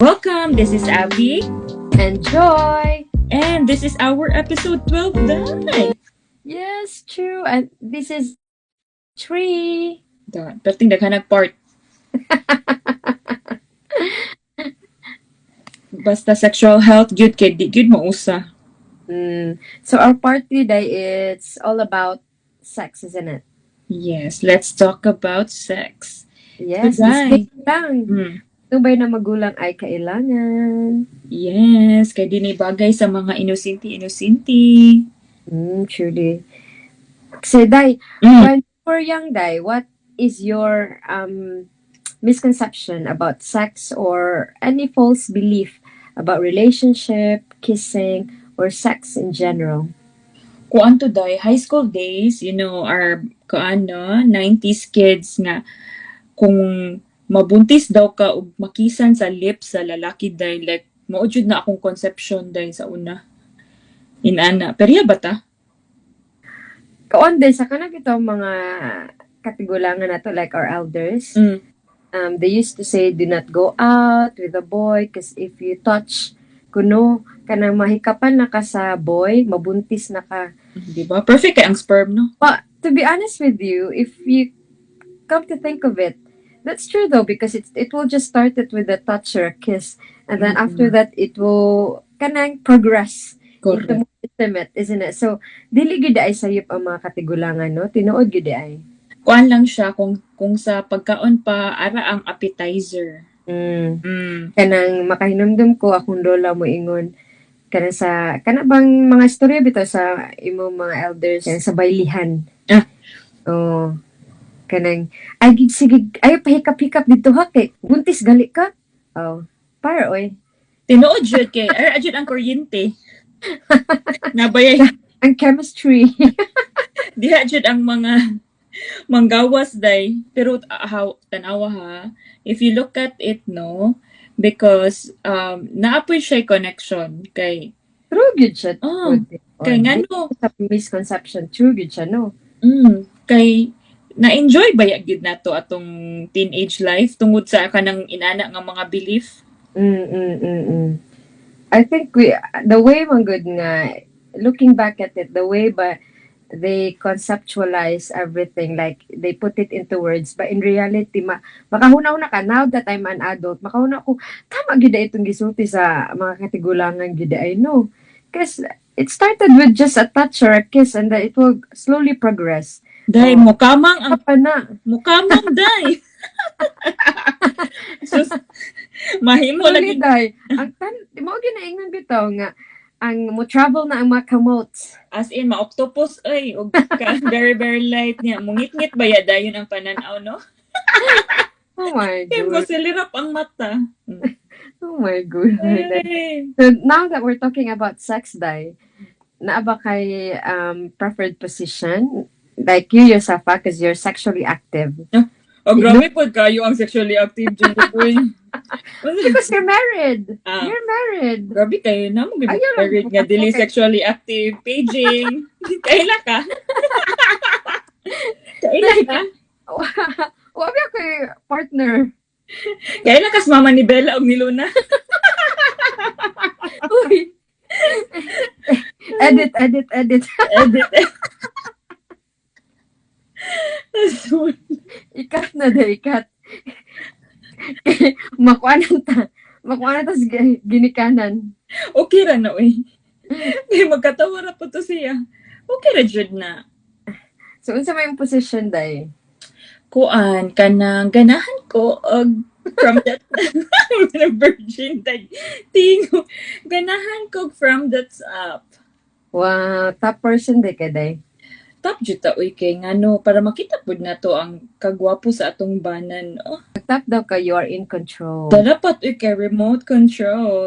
Welcome, this is Abby, and Joy. and this is our episode 12, Day. Yes, true. And this is 3. Perting daghanag part. Basta sexual health, good kid, di good mausa. So our part today, it's all about sex, isn't it? Yes, let's talk about sex. Yes, Today. disclaimer lang. Mm, Tubay na magulang ay kailangan. yes, kay dinay bagay sa mga inusinti. Truly. So, Day, when you were young, Day, what is your misconception about sex or any false belief about relationship, kissing, or sex in general? Kuan to day, high school days, our 90s kids nga kung mabuntis daw ka og makisan sa lips sa lalaki day, like mao jud na akong conception day sa una. Inana. Pero ba ta? Kaon din sa kanang ito mga katigulangan nato like our elders. They used to say do not go out with a boy because if you touch kuno kanang mahikapan na ka sa boy, mabuntis na ka. Di ba? Perfect kay ang sperm, no? But to be honest with you, if you come to think of it, that's true though because it will just start it with a touch or a kiss, and then after that it will kanang progress Correct. into more intimate, isn't it? So dili gid ay sayop ang mga katigulangan, no? Tinuod gid ay. Kuan lang siya kung sa pagkaon pa ara ang appetizer. Kanang makahinumdum ko akong lola mo ingon kana bang mga istorya bitaw sa imo mga elders kanang sa baylihan. Oh. Kanang ay sige ay pahikap-hikap dito ha kay buntis gali ka. Oh. Para oy. Tinuod jud kay ara jud ang kuryente. Nabayay ang chemistry. diha jud ang mga manggawas day. Pero tanawa ha, if you look at it, no, because naapoy siya connection kay True good siya. Kay ngano sa misconception, true good siya, no? Kay na-enjoy ba gid nato atong teenage life tungod sa kanang inana nga mga belief? I think the way man good nga looking back at it, the way ba they conceptualize everything, like they put it into words, but in reality makahuna-una ka now that I'm an adult, makahuna ko tama gid itong gisulti sa mga katigulangan gid ay, no, because it started with just a touch or a kiss and then it will slowly progress. Day mukamang ang na mukamang day. Sus, mahimo lagi day ang mo ginaingon bitaw nga ang mo travel na ang mga kamotes. As in, ma-octopus, ay, og very, very light niya. Mungit-ngit ba dayon ang pananaw, no? Oh my Kaya mo god. silirap ang mata. Oh my god. So now that we're talking about sex, Day, naa ba kay preferred position? Like you yourself, because you're sexually active. Oh, grabe po kayo ang sexually active dyan. Because you're married. Ah. You're married. Grabe kayo na mo Ayun, married nga dili okay. sexually active. Paging. Kaila ka? Kaila ka? Wabi ako yung partner. Kaila ka sa mama ni Bella o ni Luna? Uy. Edit. Edit. Ikat na da, ikat. Makuha na tas ginikanan. Okay ra na, uy. Magkatawa ra po to siya. Okay ra jud na. So, unsa may position, Day? Kuan kanang ganahan ko og from that virgin tag tingo ganahan ko from that's up. Wow, top person, Day, ka, Day. Top jud ta uy kay ngano para makita pud nato ang kagwapo sa atong banan. Oh, Top daw ka, you are in control. dapat uy kay remote control.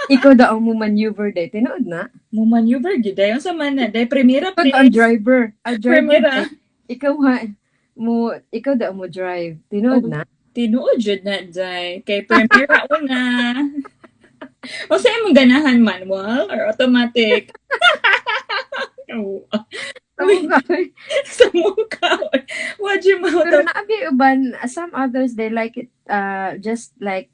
Ikaw daw ang maneuver, Day. Tinood na? Mo maneuver gid dayon sa mana day primera Pag please. ang driver. Primera. Ikaw daw mo drive. Tinood na? Tinuod jud na day kay primera una. O sa imong ganahan manual or automatic? Oh. Sa mukha. What you Pero naabi uban, some others they like it just like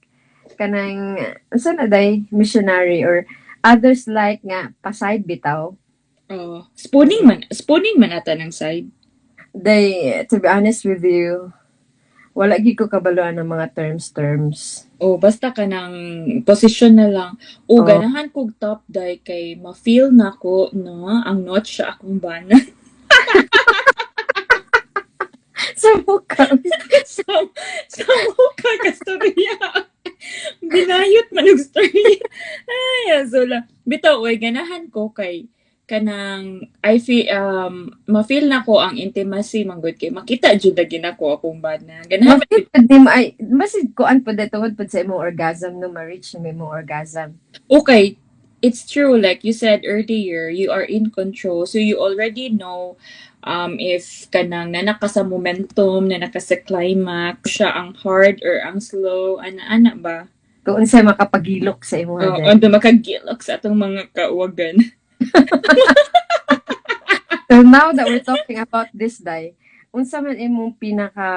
kanang unsa na day missionary or others like nga paside bitaw. Oh, spooning man ata ng side. They, to be honest with you, wala gid ko kabaluan ng mga terms. O basta ka ng posisyon na lang. O Oh. ganahan kog top day kay ma-feel na ko no ang notch sa akong bana. Sa mukha. sa mukha ka storya. Binayot man og storya. Ay, azula. Bitaw oy ganahan ko kay kanang I feel ma-feel na ko ang intimacy manggod kay makita jud lagi nako akong bana. Ganahan man Bakit di mo ay basid kuan pud tungod pud sa imong orgasm no ma-reach mo imong orgasm. okay, it's true. Like you said earlier, you are in control. So you already know if kanang nanaka sa momentum, nanaka sa climax, siya ang hard or ang slow, ana-ana ba? Kung unsay makapagilok sa imong Oh, day. ando makagilok sa atong mga kauwagan. So now that we're talking about this day, unsa man imong pinaka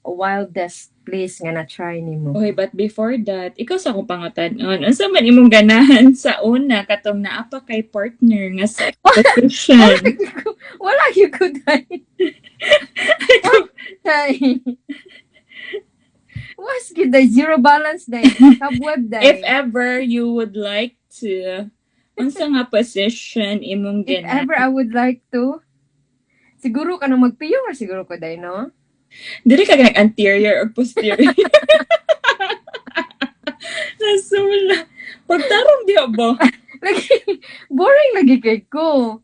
wildest place nga na-try nimo? Okay, but before that, ikaw sa akong pangutanon, unsa man imong ganahan sa una katong naa pa kay partner nga sex position? Wala gyud ko day. Day. Was gyud day zero balance day. Cobweb If day. ever you would like to, unsa nga position imong If ganahan? ever I would like to, siguro ka na magpiyong or siguro ko day, no? Dili ka ganang anterior or posterior. Nasula. Pagtarong di ba? Lagi, boring lagi kay ko.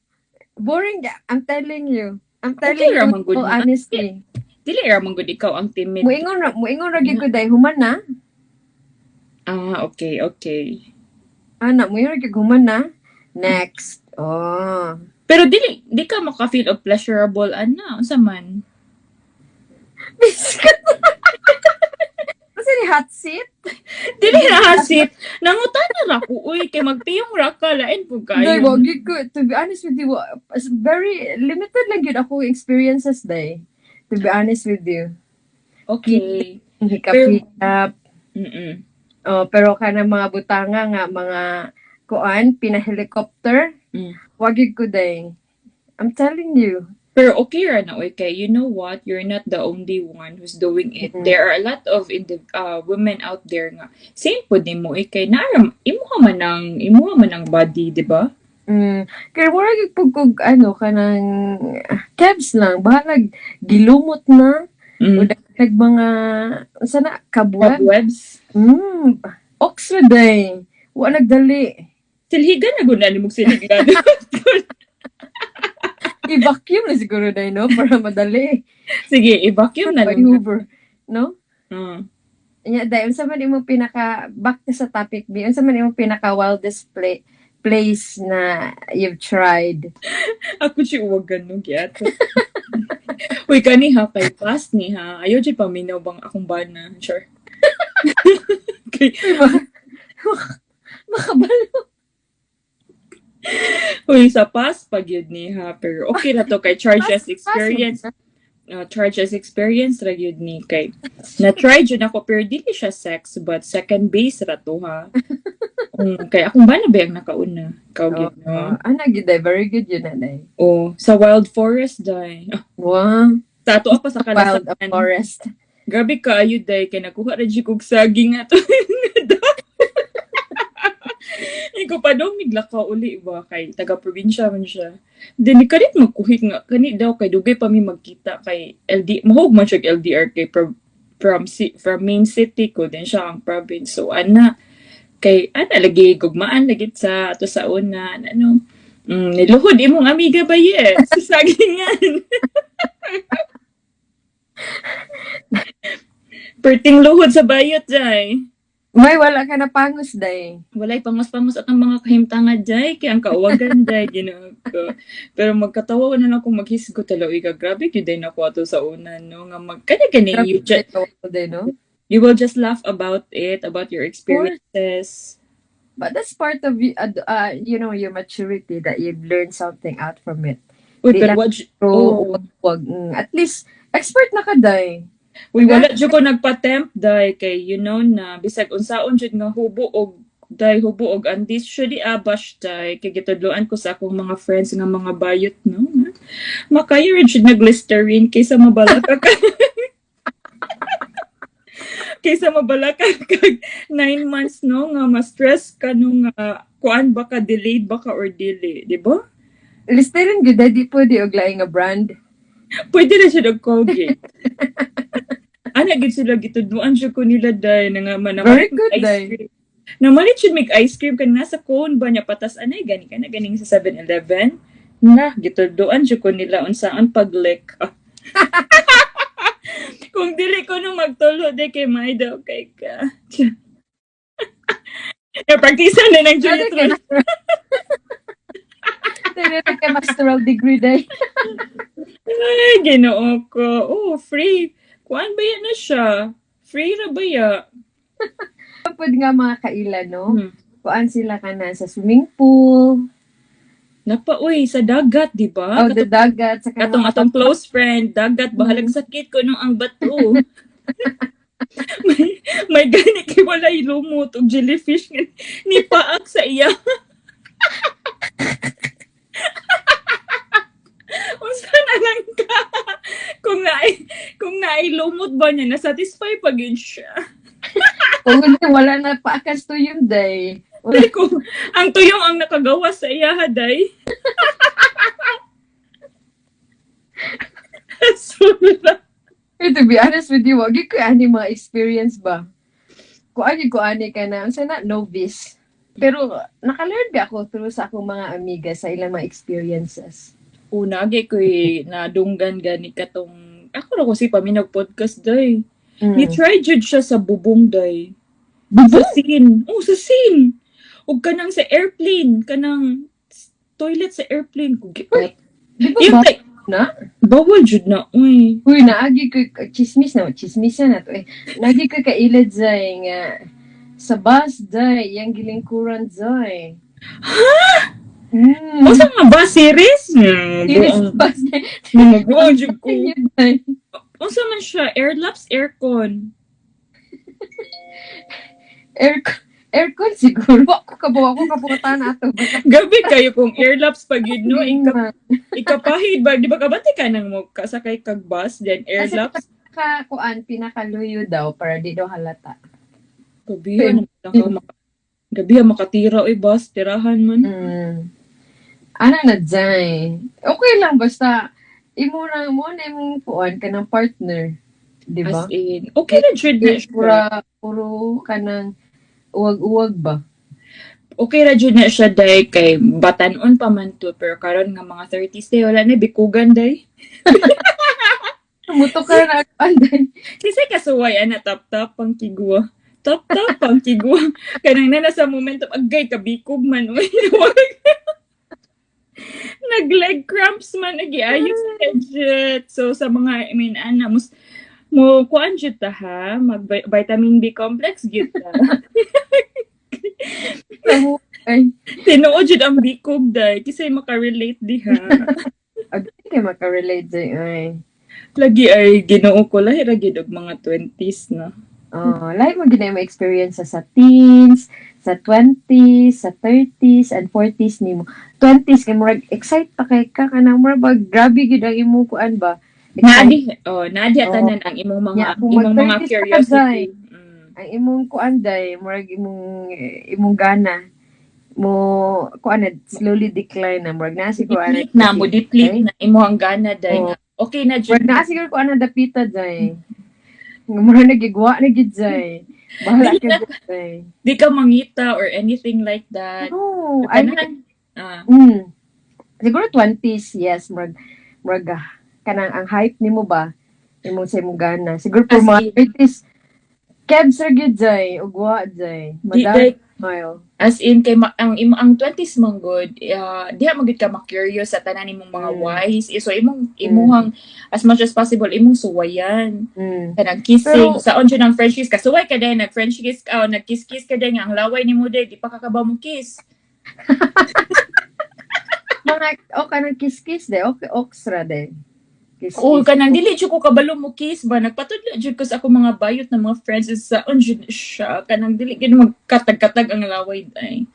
Boring, I'm telling you. I'm telling Okay, you Ramon, good full na. honesty. Dili ra man gud ikaw ang timid. Muingon ra gyud ko day, human na. Ah, okay. Ana, muingon ra gyud human na. Next. Oh. Pero di ka maka-feel of pleasurable ana, unsa man? Biscuit. Kasi ni hot seat? Dili na hasit. Nangutana ra ko uy kay magpiyong ra ka lain pug Day, kayo. wagi ko. To be honest with you, very limited lang yun ako experiences day. To be honest with you. Okay. Hikap-hikap. Mm. Oh, pero kana mga butanga nga, mga kuan, pina-helicopter. Mm. Wagi ko day. I'm telling you. Pero okay ra na uy kay you know what, you're not the only one who's doing it. Mhm. There are a lot of women out there nga same pud nimo kay naram imuha man ang body, di ba? Kaya wala gyud pug kog ano kanang kebs lang bahalag gilumot na o dagdag mga unsa na kabweb. Cobwebs. Oxford day. Wa nagdali. Silhigan na gud na nimog silhigan. I-vacuum na siguro day no para madali. Sige, i-vacuum na By lang. Hoover, no? Mm. Nya day unsa man imong pinaka back to sa topic B. Unsa man imong pinaka wildest place na you've tried? Ako si uwag ganun gyat. Uy, kani ha, kay past ni ha. Ayaw di paminaw bang akong bana. Sure. Kay, Makabalo. uy, sa past pag yun ni ha. Pero okay na to kay charge as experience. Charge as experience ra yun ni kay. Na-try yun ako pero dili siya sex but second base ra to ha. Kay akong bana ba yung nakauna? Ikaw yun, no? Ana gid day, very good yun na day. Oh, sa wild forest day. Wow. Sa ato pa sa Wild of kalasagan. forest. Grabe ka ayo day kay nakuha ra jud kog saging ato. Iko pa daw miglakaw uli ba kay taga probinsya man siya. Dili kadit magkuhit nga kani daw kay dugay pa mi magkita kay mahog man siya LDR kay from main city ko din siya ang province. So ana kay ana lagi gugmaan lagi sa ato sa una ano niluhod imong amiga ba yes sa sagingan. Perting luhod sa bayot jay. May wala ka na pangos day. Walay pangos-pangos at ang mga kahimtangad jay kay ang kauwagan jay Ginoo ko. Pero magkatawa na lang kung maghisgo talo iga grabe gyud day nako ato sa una no nga magkani you will just laugh about it, about your experiences. But that's part of your maturity that you've learned something out from it. Uy, Di pero lang what So, wag, at least expert na ka day. Uy, wala jud ko nagpa-tempt dai kay na bisag unsaon jud nga hubo og andis syudi abash dai kay gitudloan ko sa akong mga friends nga mga bayot no. Makayo rin jud nag-Listerine kaysa mabalaka ka kaysa mabalaka kag 9 months no nga ma-stress ka no nga kuan baka delayed baka or dili, di ba? Listerin gud di po di og laing nga brand. Pwede na siya nag-Colgate. Ana gid sila gitudloan jud ko nila dai nga Very good, day. Namalit siya make ice cream kan nasa cone ba niya patas anay gani ka na ganing sa 7-Eleven. Na gitudloan jud ko nila unsaan paglick. Kung dili ko nung magtulo de kay Maida okay ka. Practice na ng Juliet Ross. Dili ka masteral degree day. Ay, ginoo ko. Oh, free. Kuan ba yan na siya? Free na ba ya? Kapag nga mga kaila, no? Hmm. Kuan sila ka na sa swimming pool, Uy, sa dagat, di ba? o the dagat, sa Atong close friend, dagat, bahalag sakit ko nung ang bato. may gani kay walay lumot og jellyfish nga ni paak sa iya. Unsa na lang ka? Kung nailumot ba niya, nasatisfy pa gyud siya. Kung hindi, wala na paakas to yung day. Kung ang tuyong ang nakagawa sa iya haday. Sula. To be honest with you, wag ko ani mga experience ba? Kuan ka na, unsa na novice. Pero naka-learn ba ako through sa akong mga amiga sa ilang mga experiences. Una, ko'y nadunggan gani katong, ako na ko si Paminag podcast day. Ni try jud siya sa bubong day. Sa scene. Oh, sa scene. Ug kanang sa airplane, kanang toilet sa airplane. Uy, di ba Yung ba na? bawal jud na, uy. Uy, naagi ko, chismis na to eh. Naagi ko kailad zay nga, sa bus day, yung gilingkuran zay. Ha? Hmm. O sa nga ba, series? Iris bus day. Namaguan jud ko. Yun, day. O sa man siya, airlaps, aircon. Aircon siguro. Ako kabuta na ito. Gabi kayo kung airlaps pag yun, no? Ikapahid ba? Di ba kabati ka nang mo kasakay kag bus, then airlaps? Pinakaluyo daw para di daw halata. Gabi makatira oy bus, tirahan man. Ano na dyan? Okay lang, basta imo na imong puan ka ng partner. Di ba? As in, okay na jud na siya. Puro ka ng uwag-uwag ba? Okay ra jud na siya day kay batanon pa man to pero karon nga mga 30s day wala na bikugan day. Muto ka na anday. Kasi kasuway ana tap-tap pang kigwa. Tap-tap pang kigwa. Kanang na sa momento agay kabikog man oy. Nag-leg cramps man nagiayos legit. So sa mga ana mo kuan jud ta ha, mag vitamin B complex gyud ta. Ay, Tinuod jud ang bikog day kasi makarelate diha. kay makarelate dyan. Ay. Lagi ay Ginoo ko lahi ra gyud og mga 20s na. Lahat mo ginay mo experience sa teens, sa 20s, sa 30s, and 40s nimo. 20s kay murag excite pa kay ka kanang murag grabe gid ang imong kuan ba. Nadi tanan ang imong mga curiosity. Ang imong kuan day murag imong gana mo kuan na slowly decline na murag na siguro Deplete na imong gana day. Okay na jud. murag na siguro kuan na dapita day. Murag nagigwa na gid day. Bahala ka day. Di ka mangita or anything like that. No, siguro 20s, yes, murag kanang ang hype nimo ba imong sa imong gana. Siguro for mga 30s, kebs ra gyud day, ugwa day. Madam smile. As in kay ang 20s man good, diha magid ka ma-curious sa tanan nimong mga whys. So imuhang as much as possible imong suwayan. Kanang kissing, saon jud ang French kiss. Kasuway ka day nag-French kiss ka o nag-kiss ka day nga ang laway nimo day di pa kakabaw mo kiss. Mga kanang kiss-kiss day, okay, oxra day. Oo, Kiss-kiss. kanang dili jud ko kabalo mo kiss ba, nagpatudlo jud ko sa ako mga bayot na mga friends is sa jud siya, kanang dili gid magkatag-katag ang laway day.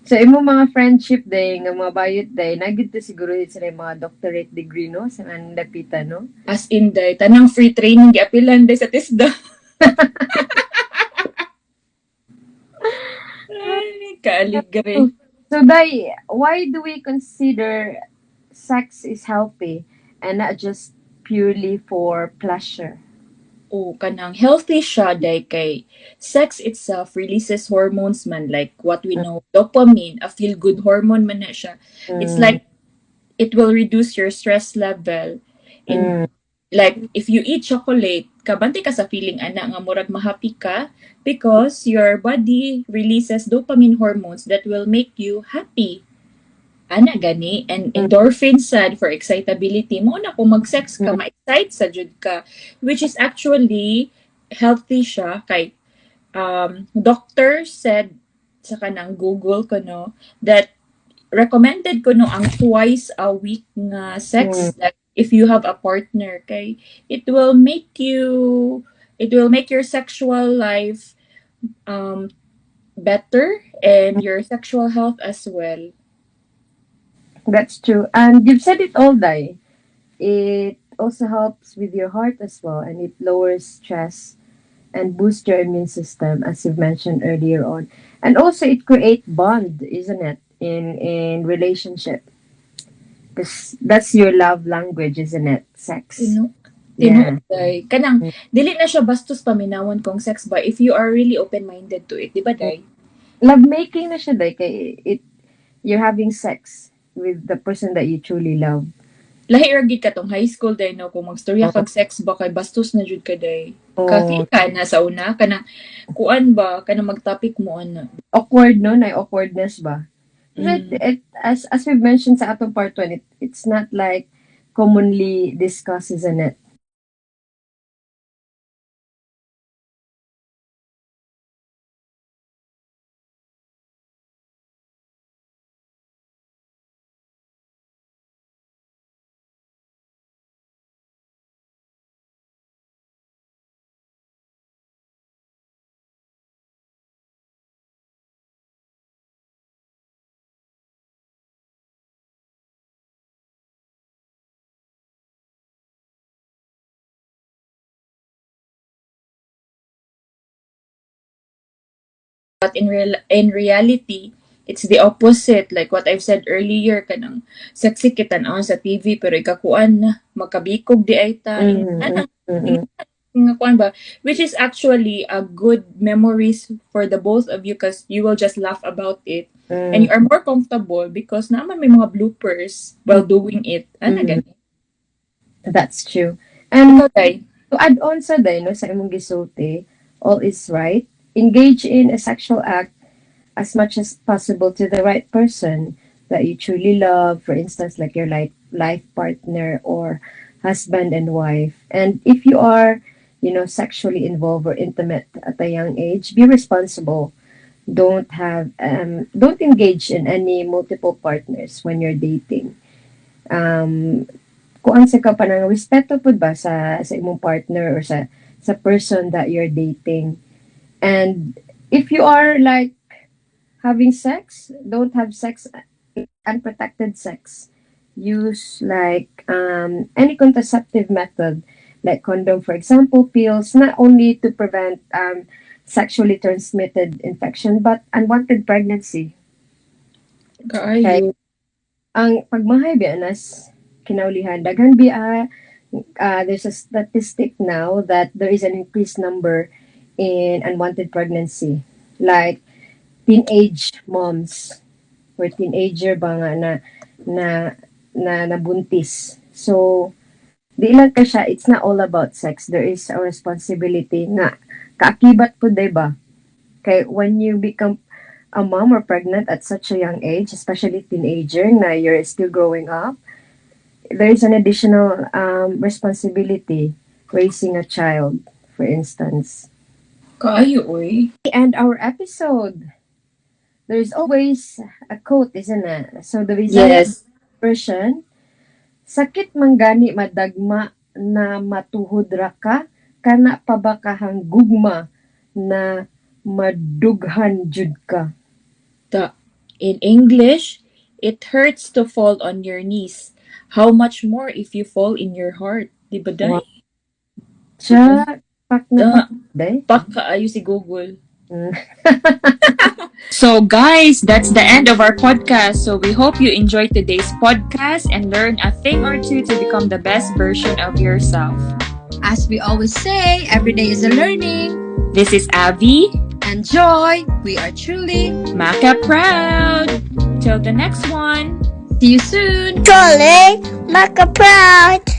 So, imo mga friendship day, nga mga bayot day, nagid to siguro sila yung mga doctorate degree, no? Sa ang dapitan, no? As in day, tanang free training giapilan day sa TESDA. Ay, kaaligre. So, day, why do we consider sex is healthy and not just purely for pleasure? O kanang healthy siya day kay sex itself releases hormones man like what we know dopamine, a feel good hormone man na siya. It's Mm, like it will reduce your stress level in mm, like if you eat chocolate kabante ka sa feeling ana nga murag mahappy ka because your body releases dopamine hormones that will make you happy ana gani and mm, endorphin sad for excitability mo na kung mag-sex ka mm, ma-excite sa jud ka which is actually healthy siya kay doctor said sa kanang Google ko no that recommended ko no ang twice a week nga mm. sex like if you have a partner kay it will make you it will make your sexual life um better and your sexual health as well. That's true. And you've said it all, day. It also helps with your heart as well, and it lowers stress and boosts your immune system, as you've mentioned earlier on. And also, it creates bond, isn't it, in relationship? Because that's your love language, isn't it? Sex. Tinu Yeah. tinuod kanang dili na siya bastos paminawon kong sex ba if you are really open-minded to it, di ba day? Love making na siya, day. Kay you're having sex with the person that you truly love. Lahi ra gid ka tong high school day no kung magstorya Oh, kag sex ba kay bastos na jud ka day. oh, Ka-feel ka na sa una kanang kuan ba kanang mag-topic mo ana. awkward, no? Na awkwardness ba? Mm. As we've mentioned sa atong part 1, it's not like commonly discussed, isn't it? But in reality, it's the opposite. Like what I've said earlier, kanang sexy kita na sa TV pero ikakuan na magkabikog di ay ta. Mm-hmm, mm-hmm, Nga kuan ba? Which is actually a good memories for the both of you because you will just laugh about it. And you are more comfortable because naman may mga bloopers while doing it. Ana mm-hmm. gani. That's true. And Ikaw, Day. to add on sa day, no, sa imong gisulti, all is right. Engage in a sexual act as much as possible to the right person that you truly love, for instance, like your life partner or husband and wife. And if you are, sexually involved or intimate at a young age, be responsible. Don't engage in any multiple partners when you're dating. Kuan sa ka pa ng respeto pud ba sa imong partner or sa person that you're dating. And if you are like having sex, don't have sex, unprotected sex. Use like any contraceptive method, like condom, for example, pills, not only to prevent sexually transmitted infection, but unwanted pregnancy. Okay? Kaayo. Ang pagmahay bianas kinaulihan, daghan there's a statistic now that there is an increased number in unwanted pregnancy. Like teenage moms or teenager ba nga na nabuntis. So di lang ka siya, it's not all about sex. There is a responsibility nga kaakibat po, diba? Kay when you become a mom or pregnant at such a young age, especially teenager na you're still growing up, there is an additional responsibility raising a child, for instance. Kaayo, oy. And our episode, there's always a quote, isn't it? So the Visayas Yes. version sakit man gani madagma na matuhod ra ka, kana pa ba kahang gugma na madughan jud ka. In English, it hurts to fall on your knees. How much more if you fall in your heart? Di ba, Day? Wow. Siya, pak na Da, day. Pakaayo si Google. Mm. So, guys, that's the end of our podcast. So, we hope you enjoyed today's podcast and learn a thing or two to become the best version of yourself. As we always say, every day is a learning. This is Abby, And Joy, we are truly. Maka Proud. Till the next one. See you soon. Truly, Maka Proud.